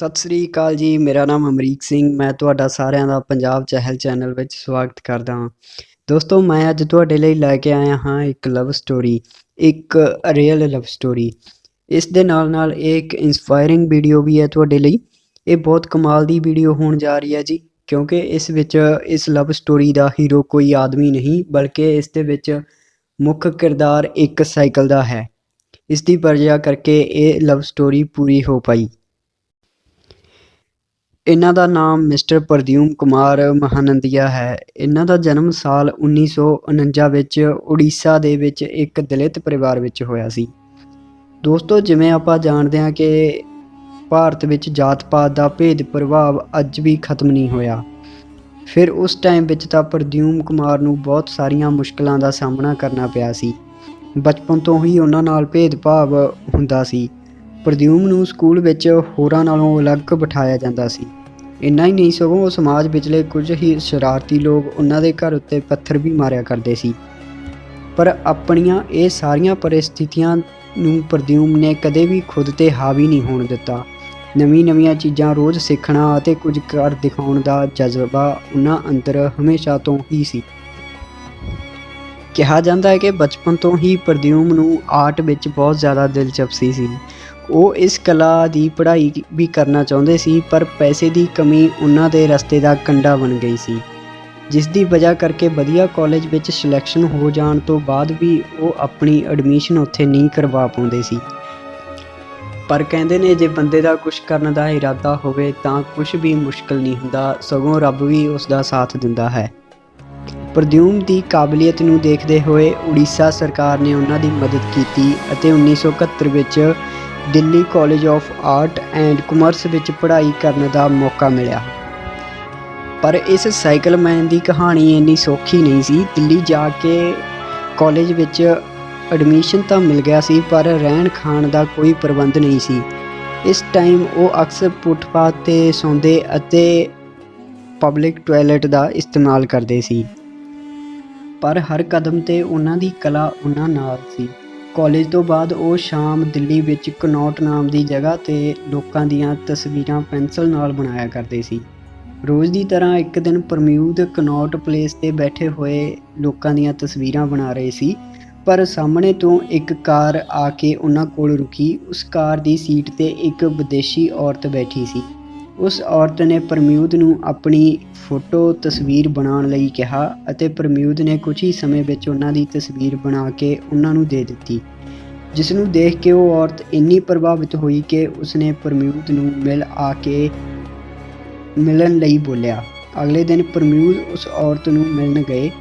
ਸਤਿ ਸ੍ਰੀ ਅਕਾਲ ਜੀ। ਮੇਰਾ ਨਾਮ ਅਮਰੀਕ ਸਿੰਘ। ਮੈਂ ਤੁਹਾਡਾ ਸਾਰਿਆਂ ਦਾ ਪੰਜਾਬ ਚਹਿਲ ਚੈਨਲ ਵਿੱਚ ਸਵਾਗਤ ਕਰਦਾ ਹਾਂ। ਦੋਸਤੋ, ਮੈਂ ਅੱਜ ਤੁਹਾਡੇ ਲਈ ਲੈ ਕੇ ਆਇਆ ਹਾਂ ਇੱਕ ਲਵ ਸਟੋਰੀ, ਇੱਕ ਰੀਅਲ ਲਵ ਸਟੋਰੀ। ਇਸ ਦੇ ਨਾਲ ਨਾਲ ਇਹ ਇੱਕ ਇੰਸਪਾਇਰਿੰਗ ਵੀਡੀਓ ਵੀ ਹੈ ਤੁਹਾਡੇ ਲਈ। ਇਹ ਬਹੁਤ ਕਮਾਲ ਦੀ ਵੀਡੀਓ ਹੋਣ ਜਾ ਰਹੀ ਹੈ ਜੀ, ਕਿਉਂਕਿ ਇਸ ਵਿੱਚ ਇਸ ਲਵ ਸਟੋਰੀ ਦਾ ਹੀਰੋ ਕੋਈ ਆਦਮੀ ਨਹੀਂ, ਬਲਕਿ ਇਸ ਦੇ ਵਿੱਚ ਮੁੱਖ ਕਿਰਦਾਰ ਇੱਕ ਸਾਈਕਲ ਦਾ ਹੈ। ਇਸ ਦੀ ਵਜ੍ਹਾ ਕਰਕੇ ਇਹ ਲਵ ਸਟੋਰੀ ਪੂਰੀ ਹੋ ਪਾਈ। ਇਹਨਾਂ ਦਾ ਨਾਮ ਮਿਸਟਰ ਪ੍ਰਦਿਊਮ ਕੁਮਾਰ ਮਹਾਨੰਦੀਆ ਹੈ। ਇਹਨਾਂ ਦਾ ਜਨਮ ਸਾਲ 1949 ਵਿੱਚ ਉੜੀਸਾ ਦੇ ਵਿੱਚ ਇੱਕ ਦਲਿਤ ਪਰਿਵਾਰ ਵਿੱਚ ਹੋਇਆ ਸੀ। ਦੋਸਤੋ, ਜਿਵੇਂ ਆਪਾਂ ਜਾਣਦੇ ਹਾਂ ਕਿ ਭਾਰਤ ਵਿੱਚ ਜਾਤ ਪਾਤ ਦਾ ਭੇਦ ਪ੍ਰਭਾਵ ਅੱਜ ਵੀ ਖਤਮ ਨਹੀਂ ਹੋਇਆ। ਫਿਰ ਉਸ ਟਾਈਮ ਵਿੱਚ ਤਾਂ ਪ੍ਰਦਿਊਮ ਕੁਮਾਰ ਨੂੰ ਬਹੁਤ ਸਾਰੀਆਂ ਮੁਸ਼ਕਲਾਂ ਦਾ ਸਾਹਮਣਾ ਕਰਨਾ ਪਿਆ ਸੀ। ਬਚਪਨ ਤੋਂ ਹੀ ਉਹਨਾਂ ਨਾਲ ਭੇਦਭਾਵ ਹੁੰਦਾ ਸੀ। ਪ੍ਰਦਿਊਮ ਨੂੰ ਸਕੂਲ ਵਿੱਚ ਹੋਰਾਂ ਨਾਲੋਂ ਅਲੱਗ ਬਿਠਾਇਆ ਜਾਂਦਾ ਸੀ। ਇੰਨਾ ਹੀ ਨਹੀਂ, ਸਗੋਂ ਸਮਾਜ ਵਿਚਲੇ ਕੁਝ ਹੀ ਸ਼ਰਾਰਤੀ ਲੋਕ ਉਹਨਾਂ ਦੇ ਘਰ ਉੱਤੇ ਪੱਥਰ ਵੀ ਮਾਰਿਆ ਕਰਦੇ ਸੀ। ਪਰ ਆਪਣੀਆਂ ਇਹ ਸਾਰੀਆਂ ਪਰਿਸਥਿਤੀਆਂ ਨੂੰ ਪ੍ਰਦਿਊਮ ਨੇ ਕਦੇ ਵੀ ਖੁਦ 'ਤੇ ਹਾਵੀ ਨਹੀਂ ਹੋਣ ਦਿੱਤਾ। ਨਵੀਆਂ ਚੀਜ਼ਾਂ ਰੋਜ਼ ਸਿੱਖਣਾ ਅਤੇ ਕੁਝ ਕਰ ਦਿਖਾਉਣ ਦਾ ਜਜ਼ਬਾ ਉਹਨਾਂ ਅੰਦਰ ਹਮੇਸ਼ਾ ਤੋਂ ਹੀ ਸੀ। ਕਿਹਾ ਜਾਂਦਾ ਹੈ ਕਿ ਬਚਪਨ ਤੋਂ ਹੀ ਪ੍ਰਦਿਊਮ ਨੂੰ ਆਰਟ ਵਿੱਚ ਬਹੁਤ ਜ਼ਿਆਦਾ ਦਿਲਚਸਪੀ ਸੀ। ਉਹ ਇਸ ਕਲਾ ਦੀ ਪੜ੍ਹਾਈ ਵੀ ਕਰਨਾ ਚਾਹੁੰਦੇ ਸੀ, ਪਰ ਪੈਸੇ ਦੀ ਕਮੀ ਉਹਨਾਂ ਦੇ ਰਸਤੇ ਦਾ ਕੰਡਾ ਬਣ ਗਈ ਸੀ, ਜਿਸ ਦੀ ਵਜ੍ਹਾ ਕਰਕੇ ਵਧੀਆ ਕਾਲਜ ਵਿੱਚ ਸਿਲੈਕਸ਼ਨ ਹੋ ਜਾਣ ਤੋਂ ਬਾਅਦ ਵੀ ਉਹ ਆਪਣੀ ਐਡਮਿਸ਼ਨ ਉੱਥੇ ਨਹੀਂ ਕਰਵਾ ਪਾਉਂਦੇ ਸੀ। ਪਰ ਕਹਿੰਦੇ ਨੇ, ਜੇ ਬੰਦੇ ਦਾ ਕੁਛ ਕਰਨ ਦਾ ਇਰਾਦਾ ਹੋਵੇ ਤਾਂ ਕੁਛ ਵੀ ਮੁਸ਼ਕਲ ਨਹੀਂ ਹੁੰਦਾ, ਸਗੋਂ ਰੱਬ ਵੀ ਉਸ ਦਾ ਸਾਥ ਦਿੰਦਾ ਹੈ। ਪ੍ਰਦਿਊਮ ਦੀ ਕਾਬਲੀਅਤ ਨੂੰ ਦੇਖਦੇ ਹੋਏ ਉੜੀਸਾ ਸਰਕਾਰ ਨੇ ਉਹਨਾਂ ਦੀ ਮਦਦ ਕੀਤੀ ਅਤੇ 1971 ਵਿੱਚ Delhi college of art and commerce ਵਿੱਚ ਪੜ੍ਹਾਈ ਕਰਨ ਦਾ ਮੌਕਾ ਮਿਲਿਆ। ਪਰ ਇਸ ਸਾਈਕਲਮੈਨ ਦੀ ਕਹਾਣੀ ਇੰਨੀ ਸੌਖੀ ਨਹੀਂ ਸੀ। ਦਿੱਲੀ ਜਾ ਕੇ ਕਾਲਜ ਵਿੱਚ ਐਡਮਿਸ਼ਨ ਤਾਂ ਮਿਲ ਗਿਆ ਸੀ, ਪਰ ਰਹਿਣ ਖਾਣ ਦਾ ਕੋਈ ਪ੍ਰਬੰਧ ਨਹੀਂ ਸੀ। ਇਸ ਟਾਈਮ ਉਹ ਅਕਸਰ ਫੁੱਟਪਾਥ 'ਤੇ ਸੌਂਦੇ ਅਤੇ ਪਬਲਿਕ ਟਾਇਲਟ ਦਾ ਇਸਤੇਮਾਲ ਕਰਦੇ ਸੀ। ਪਰ ਹਰ ਕਦਮ 'ਤੇ ਉਹਨਾਂ ਦੀ ਕਲਾ ਉਹਨਾਂ ਨਾਲ ਸੀ। ਕਾਲਜ ਤੋਂ ਬਾਅਦ ਉਹ ਸ਼ਾਮ ਦਿੱਲੀ ਵਿੱਚ ਕਨੌਟ ਨਾਮ ਦੀ ਜਗ੍ਹਾ 'ਤੇ ਲੋਕਾਂ ਦੀਆਂ ਤਸਵੀਰਾਂ ਪੈਨਸਲ ਨਾਲ ਬਣਾਇਆ ਕਰਦੇ ਸੀ। ਰੋਜ਼ ਦੀ ਤਰ੍ਹਾਂ ਇੱਕ ਦਿਨ ਪ੍ਰਮੋਦ ਕਨੌਟ ਪਲੇਸ 'ਤੇ ਬੈਠੇ ਹੋਏ ਲੋਕਾਂ ਦੀਆਂ ਤਸਵੀਰਾਂ ਬਣਾ ਰਹੇ ਸੀ, ਪਰ ਸਾਹਮਣੇ ਤੋਂ ਇੱਕ ਕਾਰ ਆ ਕੇ ਉਹਨਾਂ ਕੋਲ ਰੁਕੀ। ਉਸ ਕਾਰ ਦੀ ਸੀਟ 'ਤੇ ਇੱਕ ਵਿਦੇਸ਼ੀ ਔਰਤ ਬੈਠੀ ਸੀ। ਉਸ ਔਰਤ ਨੇ ਪ੍ਰਮੋਦ ਨੂੰ ਆਪਣੀ ਫੋਟੋ ਤਸਵੀਰ ਬਣਾਉਣ ਲਈ ਕਿਹਾ ਅਤੇ ਪ੍ਰਮੋਦ ਨੇ ਕੁਝ ਹੀ ਸਮੇਂ ਵਿੱਚ ਉਹਨਾਂ ਦੀ ਤਸਵੀਰ ਬਣਾ ਕੇ ਉਹਨਾਂ ਨੂੰ ਦੇ ਦਿੱਤੀ, ਜਿਸ ਨੂੰ ਦੇਖ ਕੇ ਉਹ ਔਰਤ ਇੰਨੀ ਪ੍ਰਭਾਵਿਤ ਹੋਈ ਕਿ ਉਸਨੇ ਪ੍ਰਮੋਦ ਨੂੰ ਮਿਲਣ ਲਈ ਬੋਲਿਆ। ਅਗਲੇ ਦਿਨ ਪ੍ਰਮੋਦ ਉਸ ਔਰਤ ਨੂੰ ਮਿਲਣ ਗਏ,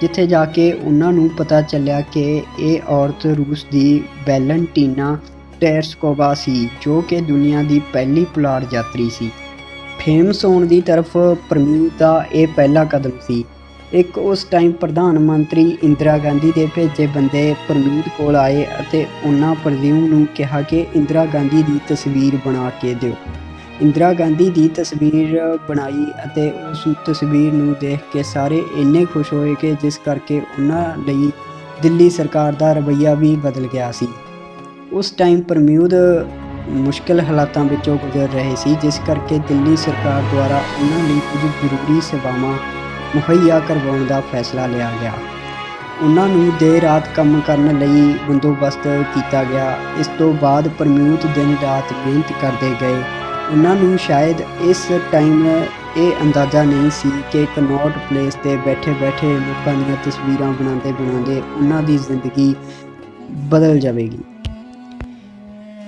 ਜਿੱਥੇ ਜਾ ਕੇ ਉਹਨਾਂ ਨੂੰ ਪਤਾ ਚੱਲਿਆ ਕਿ ਇਹ ਔਰਤ ਰੂਸ ਦੀ ਵੈਲੈਂਟੀਨਾ ਟੈਰਸਕੋਵਾ ਸੀ, ਜੋ ਕਿ ਦੁਨੀਆ ਦੀ ਪਹਿਲੀ ਪੁਲਾੜ ਯਾਤਰੀ ਸੀ। ਫੇਮਸ ਹੋਣ ਦੀ ਤਰਫ ਪ੍ਰਮੋਦ ਦਾ ਇਹ ਪਹਿਲਾ ਕਦਮ ਸੀ। ਇੱਕ ਉਸ ਟਾਈਮ ਪ੍ਰਧਾਨ ਮੰਤਰੀ ਇੰਦਰਾ ਗਾਂਧੀ ਦੇ ਭੇਜੇ ਬੰਦੇ ਪ੍ਰਮੋਦ ਕੋਲ ਆਏ ਅਤੇ ਉਹਨਾਂ ਪ੍ਰਦਿਊਮ ਨੂੰ ਕਿਹਾ ਕਿ ਇੰਦਰਾ ਗਾਂਧੀ ਦੀ ਤਸਵੀਰ ਬਣਾ ਕੇ ਦਿਓ। ਇੰਦਰਾ ਗਾਂਧੀ ਦੀ ਤਸਵੀਰ ਬਣਾਈ ਅਤੇ ਉਸ ਤਸਵੀਰ ਨੂੰ ਦੇਖ ਕੇ ਸਾਰੇ ਇੰਨੇ ਖੁਸ਼ ਹੋਏ ਕਿ ਜਿਸ ਕਰਕੇ ਉਹਨਾਂ ਲਈ ਦਿੱਲੀ ਸਰਕਾਰ ਦਾ ਰਵੱਈਆ ਵੀ ਬਦਲ ਗਿਆ ਸੀ। ਉਸ ਟਾਈਮ ਪ੍ਰਮੋਦ ਮੁਸ਼ਕਿਲ ਹਾਲਾਤਾਂ ਵਿੱਚੋਂ ਗੁਜ਼ਰ ਰਹੇ ਸੀ, ਜਿਸ ਕਰਕੇ ਦਿੱਲੀ ਸਰਕਾਰ ਦੁਆਰਾ ਉਹਨਾਂ ਲਈ ਕੁਝ ਜ਼ਰੂਰੀ ਸੇਵਾਵਾਂ ਮੁਹੱਈਆ ਕਰਵਾਉਣ ਦਾ ਫੈਸਲਾ ਲਿਆ ਗਿਆ। ਉਹਨਾਂ ਨੂੰ ਦੇਰ ਰਾਤ ਕੰਮ ਕਰਨ ਲਈ ਬੰਦੋਬਸਤ ਕੀਤਾ ਗਿਆ। ਇਸ ਤੋਂ ਬਾਅਦ ਪ੍ਰਮੋਦ ਦਿਨ ਰਾਤ ਮਿਹਨਤ ਕਰਦੇ ਗਏ। ਉਹਨਾਂ ਨੂੰ ਸ਼ਾਇਦ ਇਸ ਟਾਈਮ ਇਹ ਅੰਦਾਜ਼ਾ ਨਹੀਂ ਸੀ ਕਿ ਕਨੌਟ ਪਲੇਸ 'ਤੇ ਬੈਠੇ ਲੋਕਾਂ ਦੀਆਂ ਤਸਵੀਰਾਂ ਬਣਾਉਂਦੇ ਉਹਨਾਂ ਦੀ ਜ਼ਿੰਦਗੀ ਬਦਲ ਜਾਵੇਗੀ।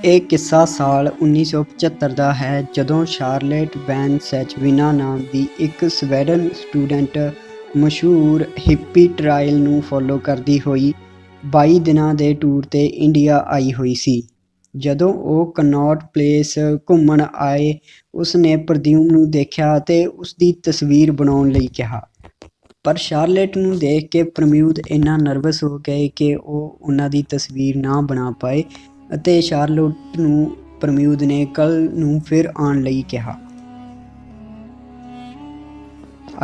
ਇਹ ਕਿੱਸਾ ਸਾਲ 1975 ਦਾ ਹੈ, ਜਦੋਂ ਸ਼ਾਰਲੇਟ ਵੈਨ ਸੈਚਵਿਨਾ ਨਾਮ ਦੀ ਇੱਕ ਸਵੀਡਨ ਸਟੂਡੈਂਟ ਮਸ਼ਹੂਰ ਹਿੱਪੀ ਟ੍ਰਾਇਲ ਨੂੰ ਫੋਲੋ ਕਰਦੀ ਹੋਈ 22 ਦਿਨਾਂ ਦੇ ਟੂਰ 'ਤੇ ਇੰਡੀਆ ਆਈ ਹੋਈ ਸੀ। ਜਦੋਂ ਉਹ ਕਨੌਟ ਪਲੇਸ ਘੁੰਮਣ ਆਏ, ਉਸ ਨੇ ਪ੍ਰਦਿਊਮ ਨੂੰ ਦੇਖਿਆ ਅਤੇ ਉਸ ਦੀ ਤਸਵੀਰ ਬਣਾਉਣ ਲਈ ਕਿਹਾ। ਪਰ ਸ਼ਾਰਲੇਟ ਨੂੰ ਦੇਖ ਕੇ ਪ੍ਰਮੋਦ ਇੰਨਾ ਨਰਵਸ ਹੋ ਗਏ ਕਿ ਉਹ ਉਹਨਾਂ ਦੀ ਤਸਵੀਰ ਨਾ ਬਣਾ ਪਾਏ ਅਤੇ ਸ਼ਾਰਲੇਟ ਨੂੰ ਪ੍ਰਮੋਦ ਨੇ ਕੱਲ੍ਹ ਨੂੰ ਫਿਰ ਆਉਣ ਲਈ ਕਿਹਾ।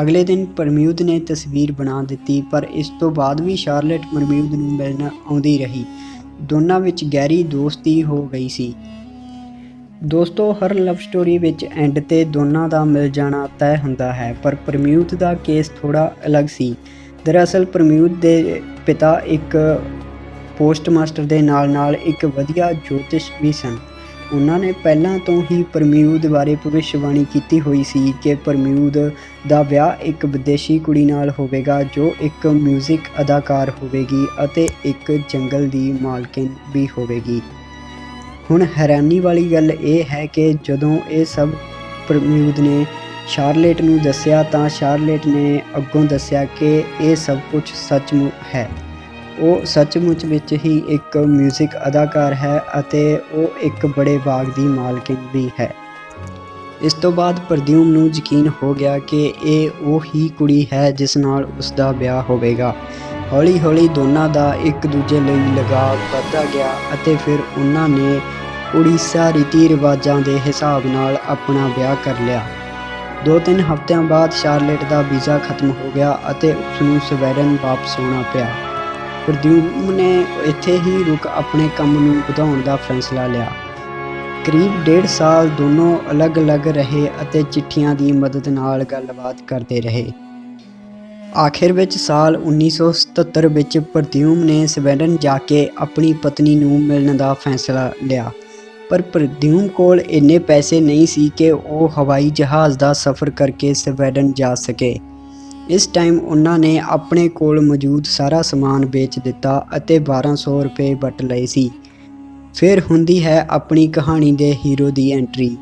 ਅਗਲੇ ਦਿਨ ਪ੍ਰਮੋਦ ਨੇ ਤਸਵੀਰ ਬਣਾ ਦਿੱਤੀ, ਪਰ ਇਸ ਤੋਂ ਬਾਅਦ ਵੀ ਸ਼ਾਰਲੇਟ ਪ੍ਰਮੋਦ ਨੂੰ ਮਿਲਣ ਆਉਂਦੀ ਰਹੀ। ਦੋਨਾਂ ਵਿੱਚ ਗਹਿਰੀ ਦੋਸਤੀ ਹੋ ਗਈ ਸੀ। ਦੋਸਤੋ ਹਰ ਲਵ ਸਟੋਰੀ ਵਿੱਚ ਐਂਡ ਤੇ ਦੋਨਾਂ ਦਾ ਮਿਲ ਜਾਣਾ ਤੈਅ ਹੁੰਦਾ ਹੈ, ਪਰ ਪਰਮਿਊਦ ਦਾ ਕੇਸ ਥੋੜਾ ਅਲੱਗ ਸੀ। ਦਰਅਸਲ ਪਰਮਿਊਦ ਦੇ ਪਿਤਾ ਇੱਕ ਪੋਸਟਮਾਸਟਰ ਦੇ ਨਾਲ ਇੱਕ ਵਧੀਆ ਜੋਤਿਸ਼ ਵੀ ਸਨ। ਉਹਨਾਂ ਨੇ ਪਹਿਲਾਂ ਤੋਂ ਹੀ ਪਰਮਿਊਦ ਬਾਰੇ ਭਵਿੱਖਬਾਣੀ ਕੀਤੀ ਹੋਈ ਸੀ ਕਿ ਪਰਮਿਊਦ ਦਾ ਵਿਆਹ ਇੱਕ ਵਿਦੇਸ਼ੀ ਕੁੜੀ ਨਾਲ ਹੋਵੇਗਾ ਜੋ ਇੱਕ ਮਿਊਜ਼ਿਕ ਅਦਾਕਾਰ ਹੋਵੇਗੀ ਅਤੇ ਇੱਕ ਜੰਗਲ ਦੀ ਮਾਲਕਿਨ ਵੀ ਹੋਵੇਗੀ। ਹੁਣ ਹੈਰਾਨੀ ਵਾਲੀ ਗੱਲ ਇਹ ਹੈ ਕਿ ਜਦੋਂ ਇਹ ਸਭ ਪਰਮਿਊਦ ਨੇ ਸ਼ਾਰਲੇਟ ਨੂੰ ਦੱਸਿਆ ਤਾਂ ਸ਼ਾਰਲੇਟ ਨੇ ਅੱਗੋਂ ਦੱਸਿਆ ਕਿ ਇਹ ਸਭ ਕੁਝ ਸੱਚਮੁੱਚ ਹੈ। ਉਹ ਸੱਚਮੁੱਚ ਵਿੱਚ ਹੀ ਇੱਕ ਮਿਊਜ਼ਿਕ ਅਦਾਕਾਰ ਹੈ ਅਤੇ ਉਹ ਇੱਕ ਬੜੇ ਬਾਗ ਦੀ ਮਾਲਕਿਨ ਵੀ ਹੈ। ਇਸ ਤੋਂ ਬਾਅਦ ਪ੍ਰਦਿਊਮ ਨੂੰ ਯਕੀਨ ਹੋ ਗਿਆ ਕਿ ਇਹ ਉਹ ਹੀ ਕੁੜੀ ਹੈ ਜਿਸ ਨਾਲ ਉਸ ਦਾ ਵਿਆਹ ਹੋਵੇਗਾ। ਹੌਲੀ ਹੌਲੀ ਦੋਨਾਂ ਦਾ ਇੱਕ ਦੂਜੇ ਲਈ ਲਗਾਵ ਵੱਧਦਾ ਗਿਆ ਅਤੇ ਫਿਰ ਉਹਨਾਂ ਨੇ ਉੜੀਸਾ ਰੀਤੀ ਰਿਵਾਜਾਂ ਦੇ ਹਿਸਾਬ ਨਾਲ ਆਪਣਾ ਵਿਆਹ ਕਰ ਲਿਆ। 2-3 ਹਫ਼ਤਿਆਂ ਬਾਅਦ ਸ਼ਾਰਲੇਟ ਦਾ ਵੀਜ਼ਾ ਖਤਮ ਹੋ ਗਿਆ ਅਤੇ ਉਸਨੂੰ ਸਵੀਡਨ ਵਾਪਸ ਆਉਣਾ ਪਿਆ। ਪ੍ਰਦਿਊਮ ਨੇ ਇੱਥੇ ਹੀ ਰੁਕ ਆਪਣੇ ਕੰਮ ਨੂੰ ਵਧਾਉਣ ਦਾ ਫੈਸਲਾ ਲਿਆ। ਕਰੀਬ 1.5 ਸਾਲ ਦੋਨੋਂ ਅਲੱਗ-ਅਲੱਗ ਰਹੇ ਅਤੇ ਚਿੱਠੀਆਂ ਦੀ ਮਦਦ ਨਾਲ ਗੱਲਬਾਤ ਕਰਦੇ ਰਹੇ। ਆਖਿਰ ਵਿੱਚ ਸਾਲ 1977 ਵਿੱਚ ਪ੍ਰਦਿਊਮ ਨੇ ਸਵੀਡਨ ਜਾ ਕੇ ਆਪਣੀ ਪਤਨੀ ਨੂੰ ਮਿਲਣ ਦਾ ਫੈਸਲਾ ਲਿਆ, ਪਰ ਪ੍ਰਦਿਊਮ ਕੋਲ ਇੰਨੇ ਪੈਸੇ ਨਹੀਂ ਸੀ ਕਿ ਉਹ ਹਵਾਈ ਜਹਾਜ਼ ਦਾ ਸਫ਼ਰ ਕਰਕੇ ਸਵੀਡਨ ਜਾ ਸਕੇ। ਇਸ ਟਾਈਮ ਉਹਨਾਂ ਨੇ ਆਪਣੇ ਕੋਲ ਮੌਜੂਦ ਸਾਰਾ ਸਮਾਨ ਵੇਚ ਦਿੱਤਾ ਅਤੇ 1200 ਰੁਪਏ ਵੱਟ ਲਏ ਸੀ। ਫਿਰ ਹੁੰਦੀ ਹੈ ਆਪਣੀ ਕਹਾਣੀ ਦੇ ਹੀਰੋ ਦੀ ਐਂਟਰੀ।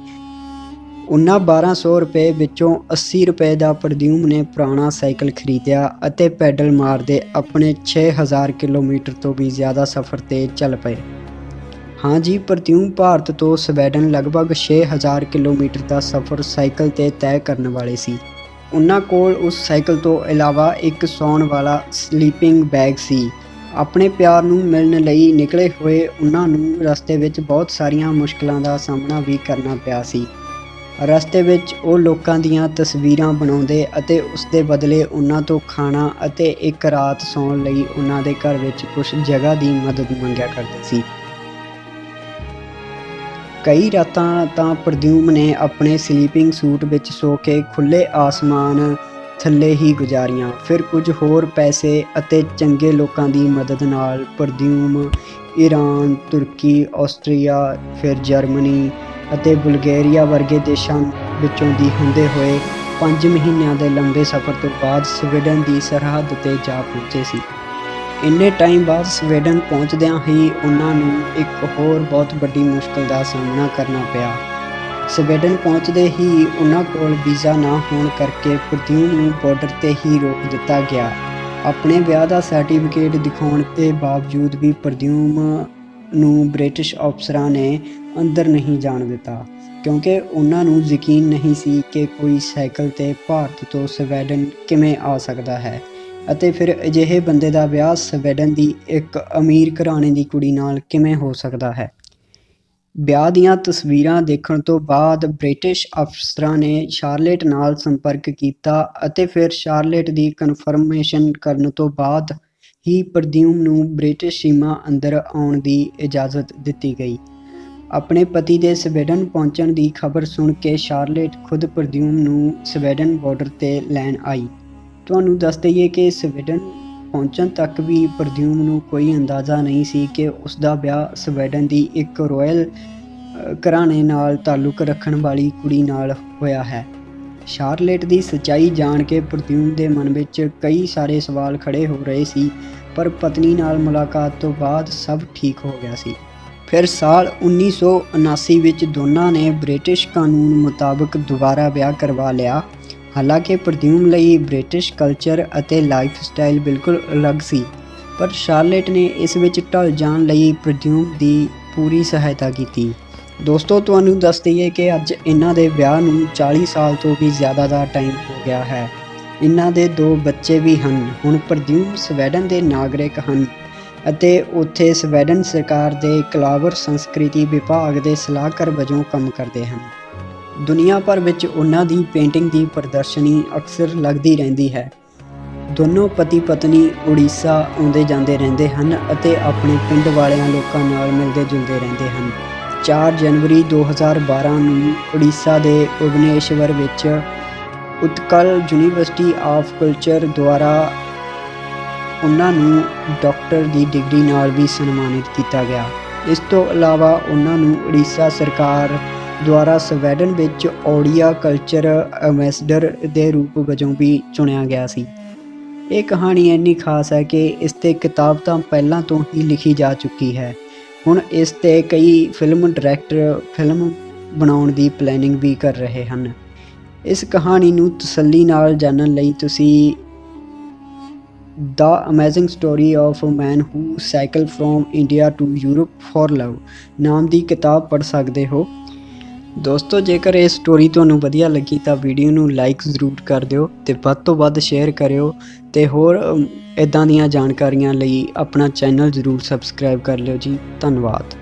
ਉਹਨਾਂ 1200 ਰੁਪਏ ਵਿੱਚੋਂ 80 ਰੁਪਏ ਦਾ ਪ੍ਰਦਿਊਮ ਨੇ ਪੁਰਾਣਾ ਸਾਈਕਲ ਖਰੀਦਿਆ ਅਤੇ ਪੈਡਲ ਮਾਰਦੇ ਆਪਣੇ 6000 ਕਿਲੋਮੀਟਰ ਤੋਂ ਵੀ ਜ਼ਿਆਦਾ ਸਫ਼ਰ 'ਤੇ ਚੱਲ ਪਏ। ਹਾਂ ਜੀ, ਪ੍ਰਦਿਊਮ ਭਾਰਤ ਤੋਂ ਸਵੀਡਨ ਲਗਭਗ 6000 ਕਿਲੋਮੀਟਰ ਦਾ ਸਫ਼ਰ ਸਾਈਕਲ 'ਤੇ ਤੈਅ ਕਰਨ ਵਾਲੇ ਸੀ। ਉਹਨਾਂ ਕੋਲ ਉਸ ਸਾਈਕਲ ਤੋਂ ਇਲਾਵਾ ਇੱਕ ਸੌਣ ਵਾਲਾ ਸਲੀਪਿੰਗ ਬੈਗ ਸੀ। ਆਪਣੇ ਪਿਆਰ ਨੂੰ ਮਿਲਣ ਲਈ ਨਿਕਲੇ ਹੋਏ ਉਹਨਾਂ ਨੂੰ ਰਸਤੇ ਵਿੱਚ ਬਹੁਤ ਸਾਰੀਆਂ ਮੁਸ਼ਕਲਾਂ ਦਾ ਸਾਹਮਣਾ ਵੀ ਕਰਨਾ ਪਿਆ ਸੀ। ਰਸਤੇ ਵਿੱਚ ਉਹ ਲੋਕਾਂ ਦੀਆਂ ਤਸਵੀਰਾਂ ਬਣਾਉਂਦੇ ਅਤੇ ਉਸ ਦੇ ਬਦਲੇ ਉਹਨਾਂ ਤੋਂ ਖਾਣਾ ਅਤੇ ਇੱਕ ਰਾਤ ਸੌਣ ਲਈ ਉਹਨਾਂ ਦੇ ਘਰ ਵਿੱਚ ਕੁਝ ਜਗ੍ਹਾ ਦੀ ਮਦਦ ਮੰਗਿਆ ਕਰਦੇ ਸੀ। ਕਈ ਰਾਤਾਂ ਤਾਂ ਪ੍ਰਦਿਊਮ ਨੇ ਆਪਣੇ ਸਲੀਪਿੰਗ ਸੂਟ ਵਿੱਚ ਸੋ ਕੇ ਖੁੱਲ੍ਹੇ ਆਸਮਾਨ ਥੱਲੇ ਹੀ ਗੁਜ਼ਾਰੀਆਂ। ਫਿਰ ਕੁਝ ਹੋਰ ਪੈਸੇ ਅਤੇ ਚੰਗੇ ਲੋਕਾਂ ਦੀ ਮਦਦ ਨਾਲ ਪ੍ਰਦਿਊਮ ਈਰਾਨ, ਤੁਰਕੀ, ਆਸਟਰੀਆ, ਫਿਰ ਜਰਮਨੀ ਅਤੇ ਬੁਲਗੇਰੀਆ ਵਰਗੇ ਦੇਸ਼ਾਂ ਵਿੱਚੋਂ ਦੀ ਹੁੰਦੇ ਹੋਏ 5 ਮਹੀਨਿਆਂ ਦੇ ਲੰਬੇ ਸਫ਼ਰ ਤੋਂ ਬਾਅਦ ਸਵੀਡਨ ਦੀ ਸਰਹੱਦ 'ਤੇ ਜਾ ਪਹੁੰਚੇ ਸੀ। ਇੰਨੇ ਟਾਈਮ ਬਾਅਦ ਸਵੀਡਨ ਪਹੁੰਚਦਿਆਂ ਹੀ ਉਹਨਾਂ ਨੂੰ ਇੱਕ ਹੋਰ ਬਹੁਤ ਵੱਡੀ ਮੁਸ਼ਕਲ ਦਾ ਸਾਹਮਣਾ ਕਰਨਾ ਪਿਆ। ਸਵੀਡਨ ਪਹੁੰਚਦੇ ਹੀ ਉਹਨਾਂ ਕੋਲ ਵੀਜ਼ਾ ਨਾ ਹੋਣ ਕਰਕੇ ਪ੍ਰਦਿਊਮ ਨੂੰ ਬਾਰਡਰ 'ਤੇ ਹੀ ਰੋਕ ਦਿੱਤਾ ਗਿਆ। ਆਪਣੇ ਵਿਆਹ ਦਾ ਸਰਟੀਫਿਕੇਟ ਦਿਖਾਉਣ ਦੇ ਬਾਵਜੂਦ ਵੀ ਪ੍ਰਦਿਊਮ ਨੂੰ ਬ੍ਰਿਟਿਸ਼ ਅਫਸਰਾਂ ਨੇ ਅੰਦਰ ਨਹੀਂ ਜਾਣ ਦਿੱਤਾ, ਕਿਉਂਕਿ ਉਹਨਾਂ ਨੂੰ ਯਕੀਨ ਨਹੀਂ ਸੀ ਕਿ ਕੋਈ ਸਾਈਕਲ 'ਤੇ ਭਾਰਤ ਤੋਂ ਸਵੀਡਨ ਕਿਵੇਂ ਆ ਸਕਦਾ ਹੈ ਅਤੇ ਫਿਰ ਅਜਿਹੇ ਬੰਦੇ ਦਾ ਵਿਆਹ ਸਵੀਡਨ ਦੀ ਇੱਕ ਅਮੀਰ ਘਰਾਣੇ ਦੀ ਕੁੜੀ ਨਾਲ ਕਿਵੇਂ ਹੋ ਸਕਦਾ ਹੈ। ਵਿਆਹ ਦੀਆਂ ਤਸਵੀਰਾਂ ਦੇਖਣ ਤੋਂ ਬਾਅਦ ਬ੍ਰਿਟਿਸ਼ ਅਫਸਰਾਂ ਨੇ ਸ਼ਾਰਲੇਟ ਨਾਲ ਸੰਪਰਕ ਕੀਤਾ ਅਤੇ ਫਿਰ ਸ਼ਾਰਲੇਟ ਦੀ ਕਨਫਰਮੇਸ਼ਨ ਕਰਨ ਤੋਂ ਬਾਅਦ ਹੀ ਪ੍ਰਦਿਊਮ ਨੂੰ ਬ੍ਰਿਟਿਸ਼ ਸੀਮਾ ਅੰਦਰ ਆਉਣ ਦੀ ਇਜਾਜ਼ਤ ਦਿੱਤੀ ਗਈ। ਆਪਣੇ ਪਤੀ ਦੇ ਸਵੀਡਨ ਪਹੁੰਚਣ ਦੀ ਖਬਰ ਸੁਣ ਕੇ ਸ਼ਾਰਲੇਟ ਖੁਦ ਪ੍ਰਦਿਊਮ ਨੂੰ ਸਵੀਡਨ ਬਾਰਡਰ 'ਤੇ ਲੈਣ ਆਈ। ਤੁਹਾਨੂੰ ਦੱਸ ਦਈਏ ਕਿ ਸਵੀਡਨ ਪਹੁੰਚਣ ਤੱਕ ਵੀ ਪ੍ਰਦਿਊਮ ਨੂੰ ਕੋਈ ਅੰਦਾਜ਼ਾ ਨਹੀਂ ਸੀ ਕਿ ਉਸ ਦਾ ਵਿਆਹ ਸਵੀਡਨ ਦੀ ਇੱਕ ਰਾਇਲ ਘਰਾਣੇ ਨਾਲ ਤਾਲੁਕ ਰੱਖਣ ਵਾਲੀ ਕੁੜੀ ਨਾਲ ਹੋਇਆ ਹੈ। ਸ਼ਾਰਲੇਟ ਦੀ ਸੱਚਾਈ ਜਾਣ ਕੇ ਪ੍ਰਦਿਊਮ ਦੇ ਮਨ ਵਿੱਚ ਕਈ ਸਾਰੇ ਸਵਾਲ ਖੜੇ ਹੋ ਰਹੇ ਸੀ, ਪਰ ਪਤਨੀ ਨਾਲ ਮੁਲਾਕਾਤ ਤੋਂ ਬਾਅਦ ਸਭ ਠੀਕ ਹੋ ਗਿਆ ਸੀ। ਫਿਰ ਸਾਲ 1979 ਵਿੱਚ ਦੋਨਾਂ ਨੇ ਬ੍ਰਿਟਿਸ਼ ਕਾਨੂੰਨ ਮੁਤਾਬਕ ਦੁਬਾਰਾ ਵਿਆਹ ਕਰਵਾ ਲਿਆ। ਹਾਲਾਂਕਿ ਪ੍ਰਦਿਊਮ ਲਈ ਬ੍ਰਿਟਿਸ਼ ਕਲਚਰ ਅਤੇ ਲਾਈਫ ਸਟਾਈਲ ਬਿਲਕੁਲ ਅਲੱਗ ਸੀ, ਪਰ ਸ਼ਾਰਲੇਟ ਨੇ ਇਸ ਵਿੱਚ ਢਲ ਜਾਣ ਲਈ ਪ੍ਰਦਿਊਮ ਦੀ ਪੂਰੀ ਸਹਾਇਤਾ ਕੀਤੀ। ਦੋਸਤੋ, ਤੁਹਾਨੂੰ ਦੱਸ ਦਈਏ ਕਿ ਅੱਜ ਇਹਨਾਂ ਦੇ ਵਿਆਹ ਨੂੰ 40 ਸਾਲ ਤੋਂ ਵੀ ਜ਼ਿਆਦਾ ਦਾ ਟਾਈਮ ਹੋ ਗਿਆ ਹੈ। ਇਹਨਾਂ ਦੇ 2 ਬੱਚੇ ਵੀ ਹਨ। ਹੁਣ ਪ੍ਰਦਿਊਮ ਸਵੀਡਨ ਦੇ ਨਾਗਰਿਕ ਹਨ ਅਤੇ ਉੱਥੇ ਸਵੀਡਨ ਸਰਕਾਰ ਦੇ ਕਲਾਵਰ ਸੰਸਕ੍ਰਿਤੀ ਵਿਭਾਗ ਦੇ ਸਲਾਹਕਾਰ ਵਜੋਂ ਕੰਮ ਕਰਦੇ ਹਨ। ਦੁਨੀਆ ਭਰ ਵਿੱਚ ਉਹਨਾਂ ਦੀ ਪੇਂਟਿੰਗ ਦੀ ਪ੍ਰਦਰਸ਼ਨੀ ਅਕਸਰ ਲੱਗਦੀ ਰਹਿੰਦੀ ਹੈ। ਦੋਨੋਂ ਪਤੀ ਪਤਨੀ ਉੜੀਸਾ ਆਉਂਦੇ ਜਾਂਦੇ ਰਹਿੰਦੇ ਹਨ ਅਤੇ ਆਪਣੇ ਪਿੰਡ ਵਾਲਿਆਂ ਲੋਕਾਂ ਨਾਲ ਮਿਲਦੇ ਜੁਲਦੇ ਰਹਿੰਦੇ ਹਨ। 4 ਜਨਵਰੀ 2012 ਨੂੰ ਉੜੀਸਾ ਦੇ ਭੁਵਨੇਸ਼ਵਰ ਵਿੱਚ ਉਤਕਲ ਯੂਨੀਵਰਸਿਟੀ ਆਫ ਕਲਚਰ ਦੁਆਰਾ ਉਹਨਾਂ ਨੂੰ ਡਾਕਟਰ ਦੀ ਡਿਗਰੀ ਨਾਲ ਵੀ ਸਨਮਾਨਿਤ ਕੀਤਾ ਗਿਆ। ਇਸ ਤੋਂ ਇਲਾਵਾ ਉਹਨਾਂ ਨੂੰ ਉੜੀਸਾ ਸਰਕਾਰ ਦੁਆਰਾ ਸਵੀਡਨ ਵਿੱਚ ਓਡੀਆ ਕਲਚਰ ਐਂਬੈਸਡਰ ਦੇ ਰੂਪ ਵਜੋਂ ਵੀ ਚੁਣਿਆ ਗਿਆ ਸੀ। ਇਹ ਕਹਾਣੀ ਇੰਨੀ ਖਾਸ ਹੈ ਕਿ ਇਸ 'ਤੇ ਕਿਤਾਬ ਤਾਂ ਪਹਿਲਾਂ ਤੋਂ ਹੀ ਲਿਖੀ ਜਾ ਚੁੱਕੀ ਹੈ। ਹੁਣ ਇਸ 'ਤੇ ਕਈ ਫਿਲਮ ਡਾਇਰੈਕਟਰ ਫਿਲਮ ਬਣਾਉਣ ਦੀ ਪਲੈਨਿੰਗ ਵੀ ਕਰ ਰਹੇ ਹਨ। ਇਸ ਕਹਾਣੀ ਨੂੰ ਤਸੱਲੀ ਨਾਲ ਜਾਣਨ ਲਈ ਤੁਸੀਂ the amazing story of a man who cycle from India to Europe for love ਨਾਮ ਦੀ ਕਿਤਾਬ ਪੜ੍ਹ ਸਕਦੇ ਹੋ। ਦੋਸਤੋ, ਜੇਕਰ ਇਹ ਸਟੋਰੀ ਤੁਹਾਨੂੰ ਵਧੀਆ ਲੱਗੀ ਤਾਂ ਵੀਡੀਓ ਨੂੰ ਲਾਈਕ ਜ਼ਰੂਰ ਕਰ ਦਿਓ ਅਤੇ ਵੱਧ ਤੋਂ ਵੱਧ ਸ਼ੇਅਰ ਕਰਿਓ ਅਤੇ ਹੋਰ ਇੱਦਾਂ ਦੀਆਂ ਜਾਣਕਾਰੀਆਂ ਲਈ ਆਪਣਾ ਚੈਨਲ ਜ਼ਰੂਰ ਸਬਸਕ੍ਰਾਈਬ ਕਰ ਲਿਓ ਜੀ। ਧੰਨਵਾਦ।